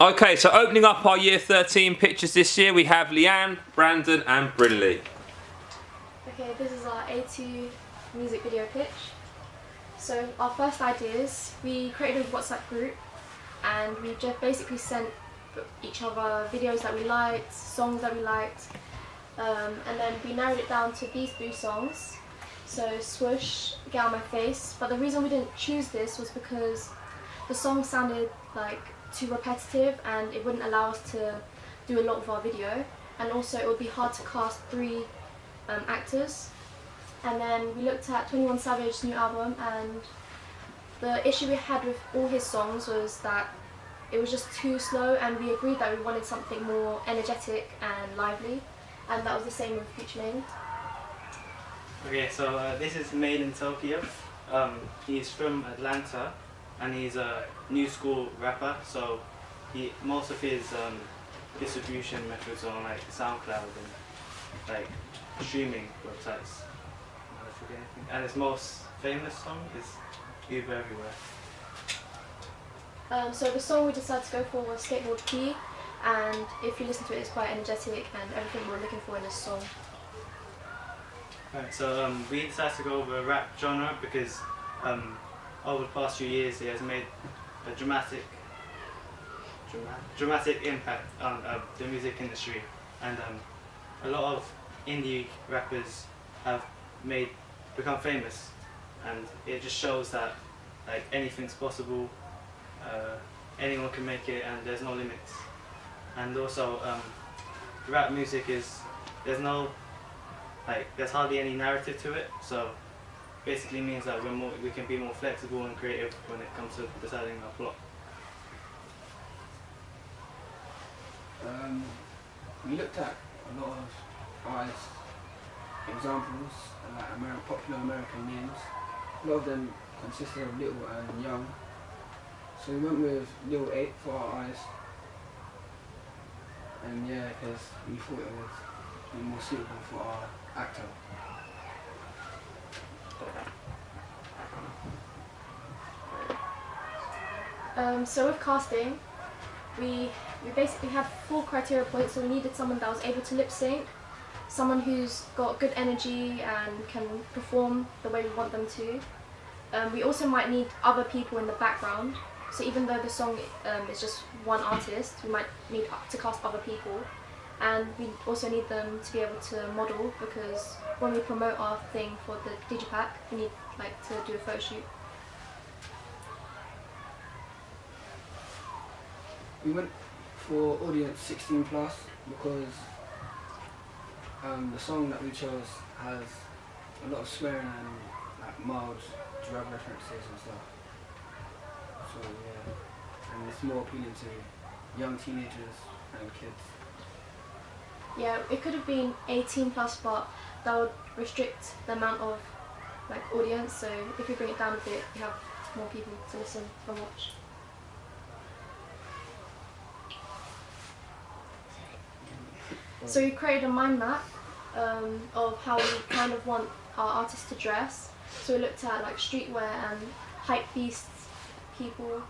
Okay, so opening up our Year 13 pictures this year, we have Leanne, Brandan and Brynley. Okay, this is our A2 music video pitch. So our first ideas, we created a WhatsApp group and we just basically sent each other videos that we liked, songs that we liked, and then we narrowed it down to these 3 songs. So Swoosh, Get Out My Face, but the reason we didn't choose this was because the song sounded like too repetitive and it wouldn't allow us to do a lot of our video, and also it would be hard to cast 3 actors. And then we looked at 21 Savage's new album, and the issue we had with all his songs was that it was just too slow, and we agreed that we wanted something more energetic and lively, and that was the same with Future Lane. Okay, so this is Made in Tokyo. He's from Atlanta and he's a new school rapper, so most of his distribution methods are on like SoundCloud and like streaming websites. And his most famous song is Uber Everywhere. So the song we decided to go for was Skateboard Key, and if you listen to it, it's quite energetic and everything we were looking for in this song. Right, so we decided to go over a rap genre because over the past few years it has made a dramatic impact on the music industry, and a lot of indie rappers have become famous, and it just shows that like anything's possible, anyone can make it, and there's no limits. And also rap music there's hardly any narrative to it, so basically means that we can be more flexible and creative when it comes to deciding our plot. We looked at a lot of artist examples, like popular American names. A lot of them consisted of Little and Young, so we went with Lil 8 for our eyes, and yeah, because we thought it was more suitable for our actor. So with casting, we basically had 4 criteria points. So we needed someone that was able to lip sync, someone who's got good energy and can perform the way we want them to. We also might need other people in the background. So even though the song is just one artist, we might need to cast other people. And we also need them to be able to model, because when we promote our thing for the digipack, we need to do a photo shoot. We went for audience 16 plus because the song that we chose has a lot of swearing and like mild drug references and stuff. So yeah, and it's more appealing to young teenagers and kids. Yeah, it could have been 18 plus, but that would restrict the amount of audience. So if we bring it down a bit, we have more people to listen and watch. So we created a mind map of how we kind of want our artists to dress. So we looked at streetwear and hype beasts people,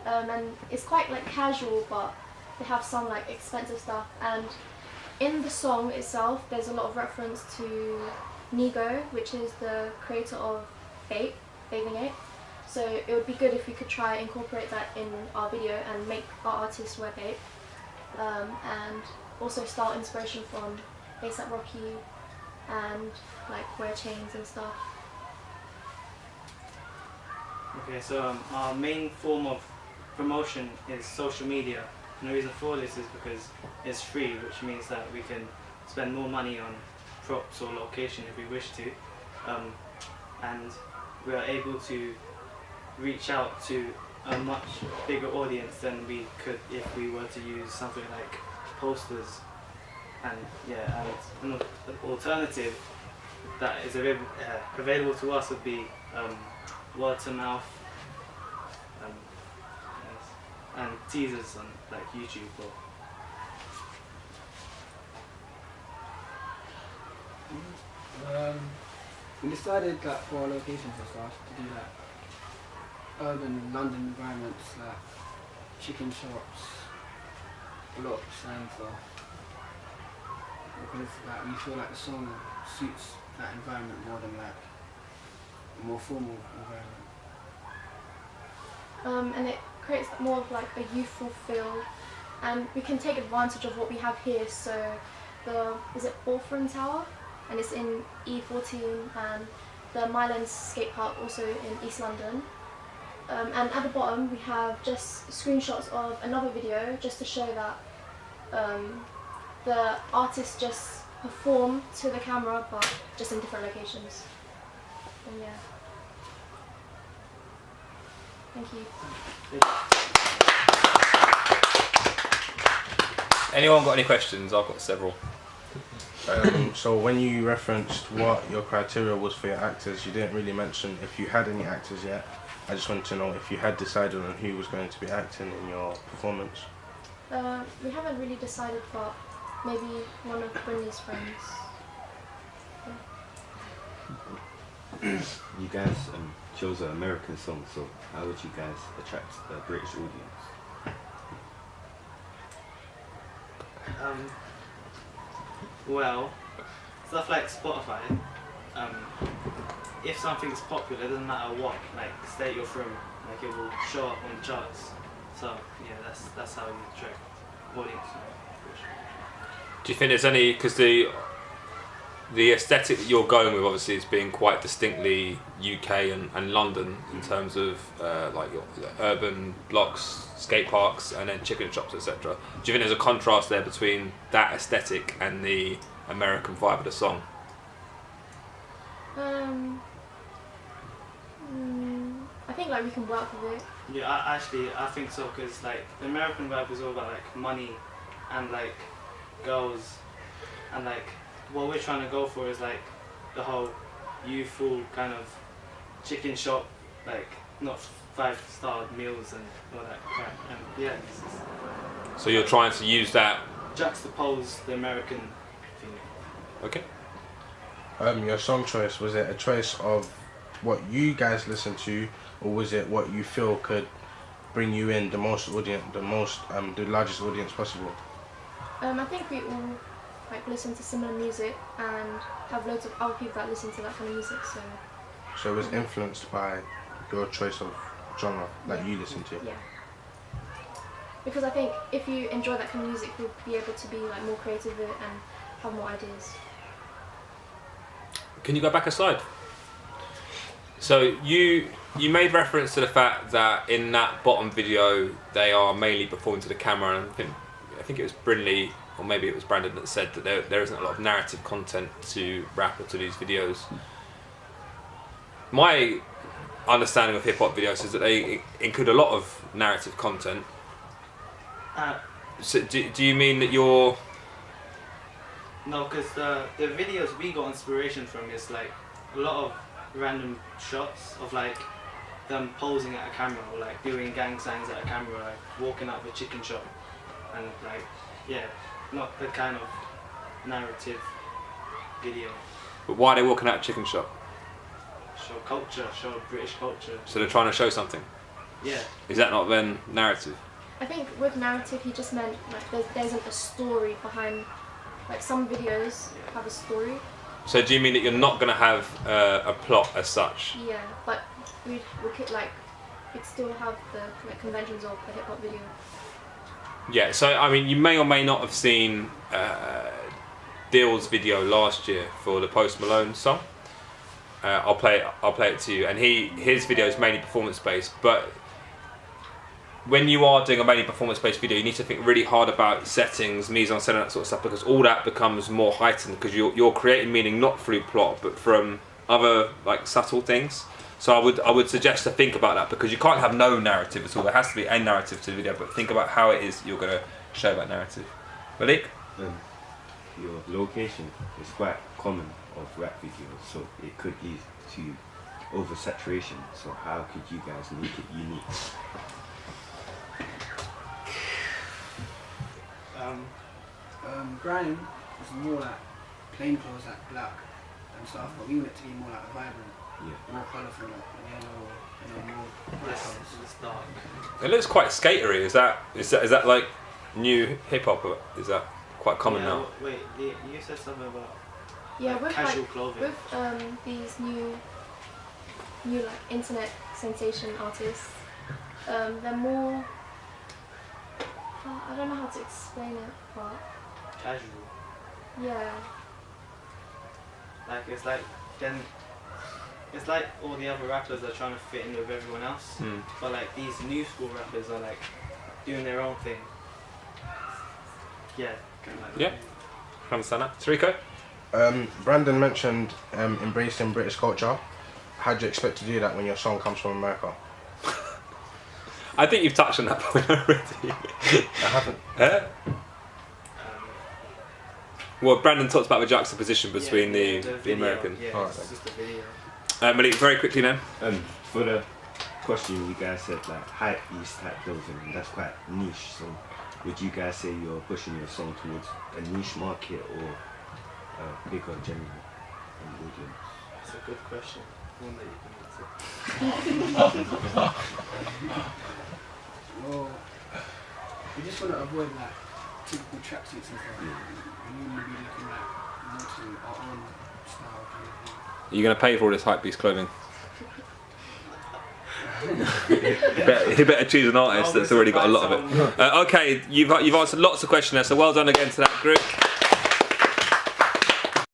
and it's quite casual, but they have some expensive stuff. And in the song itself, there's a lot of reference to Nigo, which is the creator of Bathing Ape. So it would be good if we could try incorporate that in our video and make our artists wear Bape. And also style inspiration from A$AP Rocky and wear chains and stuff. Okay, so our main form of promotion is social media, and the reason for this is because it's free, which means that we can spend more money on props or location if we wish to, and we are able to reach out to a much bigger audience than we could if we were to use something like posters. And yeah, and an alternative that is available to us would be word to mouth, and teasers on YouTube. We decided for our locations and stuff to do urban London environments like chicken shops, blocks and stuff. Because like we feel like the song suits that environment more than like a more formal environment. And it creates more of like a youthful feel, and we can take advantage of what we have here. So is it Orphan Tower, and it's in E14, and the Mylands skate park also in East London. And at the bottom we have just screenshots of another video just to show that the artists just perform to the camera but just in different locations. And yeah. Thank you. Anyone got any questions? I've got several. So when you referenced what your criteria was for your actors, you didn't really mention if you had any actors yet. I just wanted to know if you had decided on who was going to be acting in your performance. We haven't really decided, but maybe one of Brynley's friends. Yeah. You guys chose an American song, so how would you guys attract a British audience? Well, stuff like Spotify, if something's popular, it doesn't matter what, like, state you're from, like, it will show up on the charts. So, yeah, that's how you attract audience. Do you think there's any, because the aesthetic that you're going with obviously is being quite distinctly UK and London in terms of like your urban blocks, skate parks, and then chicken shops, etc. Do you think there's a contrast there between that aesthetic and the American vibe of the song? I think like we can work with it. Yeah, I think so, because like the American vibe is all about like money and like girls, and like what we're trying to go for is like the whole youthful kind of chicken shop, like not 5-star meals and all that crap. And yeah, So you're trying to use that. juxtapose the American feeling. Okay. Your song choice, was it a choice of what you guys listen to, or was it what you feel could bring you in the most audience, the largest audience possible? I think we all like listen to similar music and have loads of other people that listen to that kind of music. So it was influenced by your choice of genre that you listen to. Yeah. Because I think if you enjoy that kind of music, you'll be able to be like more creative with it and have more ideas. Can you go back a slide? So you made reference to the fact that in that bottom video they are mainly performing to the camera, and I think it was Brynley or maybe it was Brandan that said that there isn't a lot of narrative content to rap or to these videos. My understanding of hip hop videos is that they include a lot of narrative content. So do you mean that you're... No, because the videos we got inspiration from is like a lot of random shots of like them posing at a camera or like doing gang signs at a camera, like walking out of a chicken shop, and like, yeah, not the kind of narrative video. But why are they walking out of a chicken shop? Show culture, show British culture. So they're trying to show something? Yeah. Is that not then narrative? I think with narrative he just meant like there isn't a story behind, like some videos have a story. So do you mean that you're not going to have a plot as such? Yeah, but we could like, we'd still have the like conventions of the hip hop video. Yeah, so I mean you may or may not have seen Dill's video last year for the Post Malone song. I'll play it to you, and his video is mainly performance based, but when you are doing a mainly performance-based video, you need to think really hard about settings, mise-en-scène, and that sort of stuff, because all that becomes more heightened because you're creating meaning not through plot but from other like subtle things. So I would suggest to think about that, because you can't have no narrative at all. There has to be a narrative to the video, but think about how it is you're going to show that narrative. Malik? Your location is quite common of rap videos, so it could lead to oversaturation. So how could you guys make it unique? Brian is more like plain clothes, like black and stuff, but we want it to be more like vibrant. more colourful, like yellow, more bright colours. It's dark. It looks quite skatery. Is that like new hip hop? Or is that quite common Yeah, now? Wait, you said something about Yeah, like with casual like clothing. with these new like internet sensation artists, they're more. I don't know how to explain it, but Casual. yeah. Like it's like all the other rappers are trying to fit in with everyone else, but like these new school rappers are like doing their own thing. Yeah. Kind of like Yeah. Understand that, Tariko? Brandan mentioned embracing British culture. How do you expect to do that when your song comes from America? I think you've touched on that point already. I haven't. Well, Brandon talked about the juxtaposition between the video, American. Yeah, Alright, it's just a video. Malik, very quickly then. For the question, you guys said like hype beast type clothing, and that's quite niche. So, would you guys say you're pushing your song towards a niche market or a bigger general audience? That's a good question. One that you can answer. Well, we just want to avoid like typical tracksuits and stuff. We need to be looking like more to our own style kind of thing. Are you going to pay for all this hypebeast clothing? You better choose an artist that's already got a lot of it. Okay, you've answered lots of questions there, so well done again to that group.